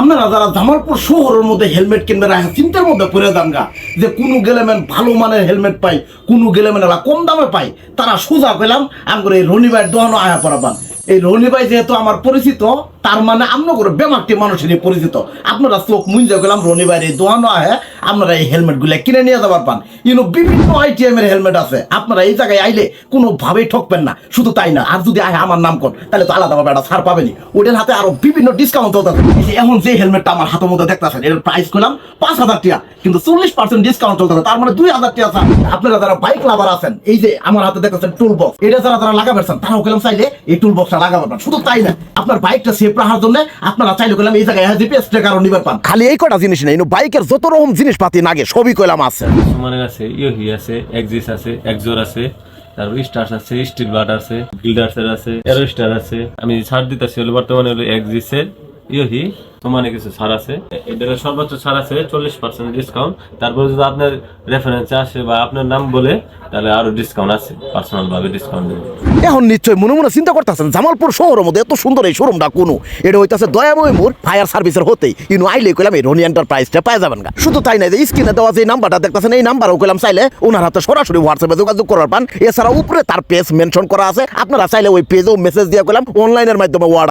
আপনারা যারা জামালপুর শহরের মধ্যে হেলমেট কিনবে রাখা চিন্তার মধ্যে পড়ে যান গা যে কোনো গেলেমেন ভালো মানের হেলমেট পাই, কোনো গেলেমেনেরা কম দামে পাই, তারা সোজা পেলাম আমার এই রনি ভাইয়ের দোকানও আয়া পড়াবান। এই রনি ভাই যেহেতু আমার পরিচিত, তার মানে আমরা করে বেমাকটি মানুষেরই পরিচিত। আপনারা চোখ মুঞ্জে গেলাম রনি ভাইয়ের এই দোকানও আহে, আপনারা এই হেলমেট গুলা কিনে নিয়ে যাবার পান। বিভিন্ন আইটিএম এর হেলমেট আছে, আপনারা এই জায়গায় আইলে কোনোভাবেই ঠকবেন না। শুধু তাই না, আর যদি আয় আমার নাম কর তাহলে তো আলাদাভাবে একটা ছাড় পাবেনি। ওটার হাতে আরো বিভিন্ন ডিসকাউন্ট চলতেছে। এখন যে হেলমেটটা আমার হাতের মধ্যে দেখতেছেন, এর প্রাইস করলাম 5,000 টাকা, কিন্তু 40% ডিসকাউন্ট চলতেছে, তার মানে 2,000 টাকা ছাড়। আপনারা যারা বাইক লাভার আছেন, এই যে আমার হাতে দেখতেছেন টুল বক্স, এটা যারা লাগাবেন তারাও গেলাম চাইলে এই টুল বক্সটা লাগাবেন। শুধু তাই না, আপনার বাইকটা সেফ রাখার জন্য আপনারা চাইলে গেলাম এই জায়গায় জিপিএস ট্র্যাকারও নিবার পান। খালি এই কটা জিনিস নেই, বাইকের যত রকম জিনিসপাতি লাগে সবই কইলাম আছে। সুমানের আছে, ইয়োহি আছে, এক্সিস আছে, এক্সোর আছে, তারপর স্টার্স আছে, স্টিল বাট আছে, গিল্ডার্সের আছে, এরোস্টার আছে। আমি ছাড় দিতেছি হলো বর্তমানে হলো এক্সিসের ইয়োহি, তোমানে কিছু ছাড় আছে। এটার সর্বোচ্চ ছাড় আছে 40% ডিসকাউন্ট। তারপরে যদি আপনার রেফারেন্স আসে বা আপনার নাম বলে, তাহলে আরো ডিসকাউন্ট আছে, পার্সোনাল ভাবে ডিসকাউন্ট দেবে। এখন নিশ্চয়ই মনে মনে চিন্তা করতেছেন জামালপুর শহরের মধ্যে এত সুন্দর এই শোরুমটা কোনো, এটা হইতাছে দয়াময় মোড় ফায়ার সার্ভিসের হতেই। আইলে কইলাম এই রনি এন্টারপ্রাইজটা পাই যাবেন গা। শুধু তাই না, স্ক্রিনে দেওয়া যে নাম্বারটা দেখতেছেন, এই নাম্বারও কইলাম চাইলে ওনার হাতে সরাসরি হোয়াটসঅ্যাপে যোগাযোগ করার পান। এছাড়া উপরে তার পেজ মেনশন করা আছে, আপনারা চাইলে ওই পেজেও মেসেজ দিয়ে কইলাম অনলাইনের মাধ্যমে